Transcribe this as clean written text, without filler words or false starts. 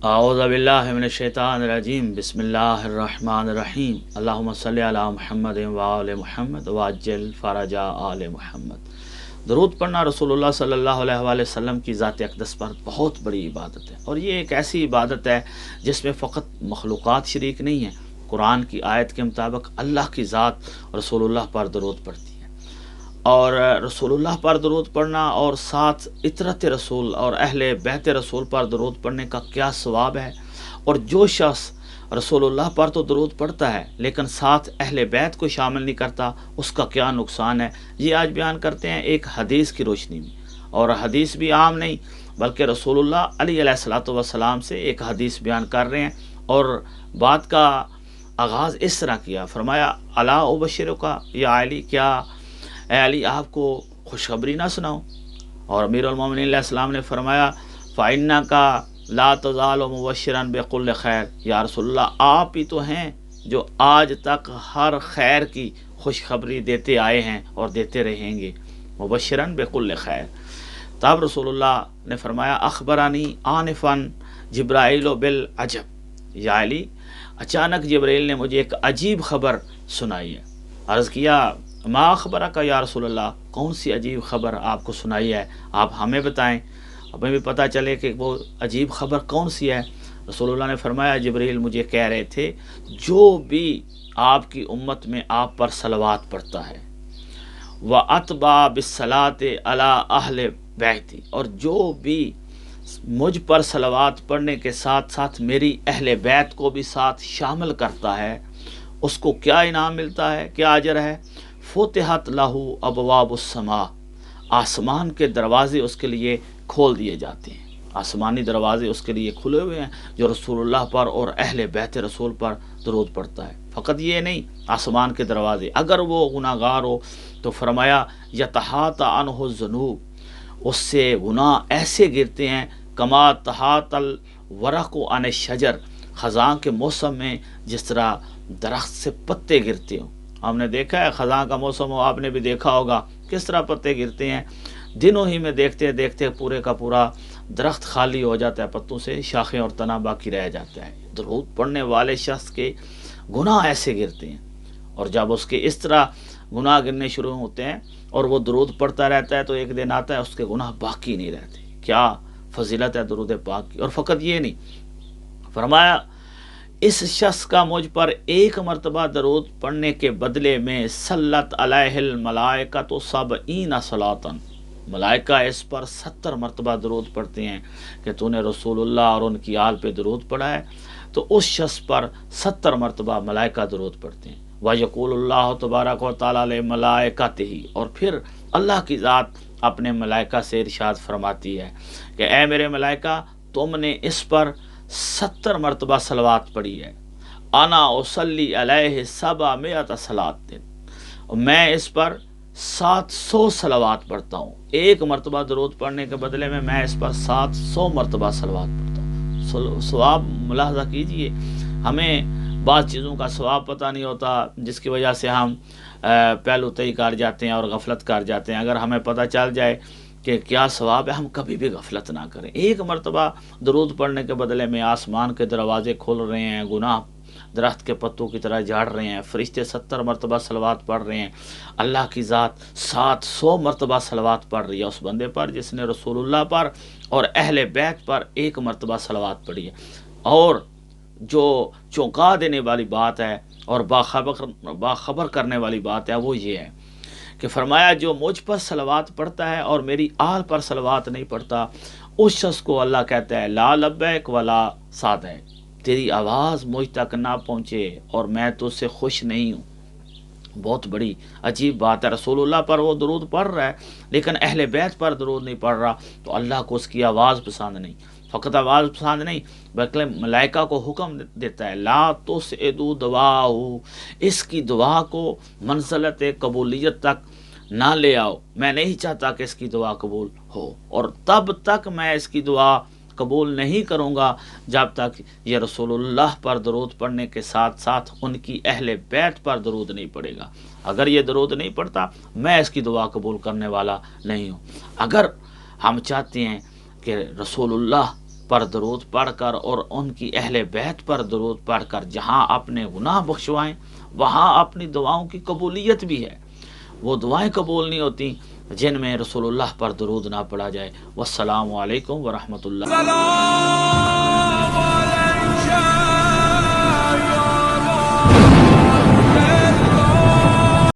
اعوذ باللہ من الشیطان الرجیم بسم اللہ الرحمن الرحیم اللہم صلی علی محمد وآل محمد وعجل فرج آل محمد۔ درود پڑھنا رسول اللہ صلی اللہ علیہ وآلہ وسلم کی ذات اقدس پر بہت بڑی عبادت ہے، اور یہ ایک ایسی عبادت ہے جس میں فقط مخلوقات شریک نہیں ہیں۔ قرآن کی آیت کے مطابق اللہ کی ذات رسول اللہ پر درود پڑھتی ہے، اور رسول اللہ پر درود پڑھنا اور ساتھ اطرت رسول اور اہل بیت رسول پر درود پڑھنے کا کیا ثواب ہے۔ اور جو شخص رسول اللہ پر تو درود پڑھتا ہے لیکن ساتھ اہل بیت کو شامل نہیں کرتا، اس کا کیا نقصان ہے، یہ آج بیان کرتے ہیں ایک حدیث کی روشنی میں۔ اور حدیث بھی عام نہیں بلکہ رسول اللہ علیہ الصلوۃ والسلام سے ایک حدیث بیان کر رہے ہیں، اور بات کا آغاز اس طرح کیا، فرمایا الا ابشرک یا علی، کیا اے علی آپ کو خوشخبری نہ سناؤں؟ اور امیر المومنین علیہ السلام نے فرمایا فَإِنَّكَ لَا تَزَالُ مُبَشِّرًا بِكُلِّ خیر، یا رسول اللہ آپ ہی تو ہیں جو آج تک ہر خیر کی خوشخبری دیتے آئے ہیں اور دیتے رہیں گے، مبشرًا بِكُلِّ خیر۔ تب رسول اللہ نے فرمایا اخبرانی آنفاً جبرائیل بالعجب، یا علی اچانک جبرائیل نے مجھے ایک عجیب خبر سنائی ہے۔ عرض کیا ما اخبرک یا رسول اللہ، کون سی عجیب خبر آپ کو سنائی ہے، آپ ہمیں بتائیں، ہمیں بھی پتہ چلے کہ وہ عجیب خبر کون سی ہے۔ رسول اللہ نے فرمایا جبرائیل مجھے کہہ رہے تھے جو بھی آپ کی امت میں آپ پر صلوات پڑھتا ہے وَأَتْبَعَ بِالصَّلَاةِ عَلَىٰ أَهْلِ بَيْتِي، اور جو بھی مجھ پر صلوات پڑھنے کے ساتھ ساتھ میری اہل بیت کو بھی ساتھ شامل کرتا ہے، اس کو کیا انعام ملتا ہے، کیا اجر ہے؟ فتحت لہ ابواب السماء، آسمان کے دروازے اس کے لیے کھول دیے جاتے ہیں، آسمانی دروازے اس کے لیے کھلے ہوئے ہیں جو رسول اللہ پر اور اہل بیت رسول پر درود پڑھتا ہے۔ فقط یہ نہیں، آسمان کے دروازے اگر وہ گناہ گار ہو تو فرمایا یتحاط عنہ الذنوب، اس سے گناہ ایسے گرتے ہیں کما تحاط الورق عن الشجر، خزاں کے موسم میں جس طرح درخت سے پتے گرتے ہوں۔ ہم نے دیکھا ہے خزاں کا موسم ہو، آپ نے بھی دیکھا ہوگا کس طرح پتے گرتے ہیں، دنوں ہی میں دیکھتے دیکھتے پورے کا پورا درخت خالی ہو جاتا ہے پتوں سے، شاخیں اور تنا باقی رہ جاتا ہے۔ درود پڑھنے والے شخص کے گناہ ایسے گرتے ہیں، اور جب اس کے اس طرح گناہ گرنے شروع ہوتے ہیں اور وہ درود پڑھتا رہتا ہے تو ایک دن آتا ہے اس کے گناہ باقی نہیں رہتے۔ کیا فضیلت ہے درود پاک کی! اور فقط یہ نہیں، فرمایا اس شخص کا مجھ پر ایک مرتبہ درود پڑھنے کے بدلے میں صلت علیہ الملائکۃ 70 صلاۃ، ملائکہ اس پر 70 مرتبہ درود پڑھتے ہیں کہ تو نے رسول اللہ اور ان کی آل پہ درود پڑھا ہے، تو اس شخص پر 70 مرتبہ ملائکہ درود پڑھتے ہیں۔ وَيَقُولُ اللَّهُ تَبَارَكَ وَتَعَالَىٰ لِمَلَائِكَتِهِ، اور پھر اللہ کی ذات اپنے ملائکہ سے ارشاد فرماتی ہے کہ اے میرے ملائکہ تم نے اس پر 70 مرتبہ صلوات پڑھی ہے، انا اصلی علیہ 700 صلاۃ، اور میں اس پر 700 صلوات پڑھتا ہوں۔ ایک مرتبہ درود پڑھنے کے بدلے میں اس پر 700 مرتبہ صلوات پڑھتا ہوں۔ ثواب ملاحظہ کیجئے، ہمیں بعض چیزوں کا ثواب پتہ نہیں ہوتا جس کی وجہ سے ہم پہلو تئی کر جاتے ہیں اور غفلت کر جاتے ہیں۔ اگر ہمیں پتہ چل جائے کہ کیا ثواب ہے، ہم کبھی بھی غفلت نہ کریں۔ ایک مرتبہ درود پڑھنے کے بدلے میں آسمان کے دروازے کھل رہے ہیں، گناہ درخت کے پتوں کی طرح جھاڑ رہے ہیں، فرشتے 70 مرتبہ صلوات پڑھ رہے ہیں، اللہ کی ذات 700 مرتبہ صلوات پڑھ رہی ہے اس بندے پر جس نے رسول اللہ پر اور اہل بیت پر ایک مرتبہ صلوات پڑھی ہے۔ اور جو چونکا دینے والی بات ہے اور باخبر کرنے والی بات ہے وہ یہ ہے کہ فرمایا جو مجھ پر صلوات پڑھتا ہے اور میری آل پر صلوات نہیں پڑھتا، اس شخص کو اللہ کہتا ہے لا لبیک ولا سعدیک، تیری آواز مجھ تک نہ پہنچے اور میں تو اس سے خوش نہیں ہوں۔ بہت بڑی عجیب بات ہے، رسول اللہ پر وہ درود پڑھ رہا ہے لیکن اہل بیت پر درود نہیں پڑھ رہا، تو اللہ کو اس کی آواز پسند نہیں۔ فقط آواز پسند نہیں بلکہ ملائکہ کو حکم دیتا ہے لا تسعدوا دعاءہ، اس کی دعا کو منزلت قبولیت تک نہ لے آؤ، میں نہیں چاہتا کہ اس کی دعا قبول ہو، اور تب تک میں اس کی دعا قبول نہیں کروں گا جب تک یہ رسول اللہ پر درود پڑھنے کے ساتھ ساتھ ان کی اہل بیت پر درود نہیں پڑھے گا۔ اگر یہ درود نہیں پڑھتا میں اس کی دعا قبول کرنے والا نہیں ہوں۔ اگر ہم چاہتے ہیں کہ رسول اللہ پر درود پڑھ کر اور ان کی اہل بیت پر درود پڑھ کر جہاں اپنے گناہ بخشوائیں وہاں اپنی دعاؤں کی قبولیت بھی ہے۔ وہ دعائیں قبول نہیں ہوتی جن میں رسول اللہ پر درود نہ پڑھا جائے۔ والسلام علیکم ورحمۃ اللہ۔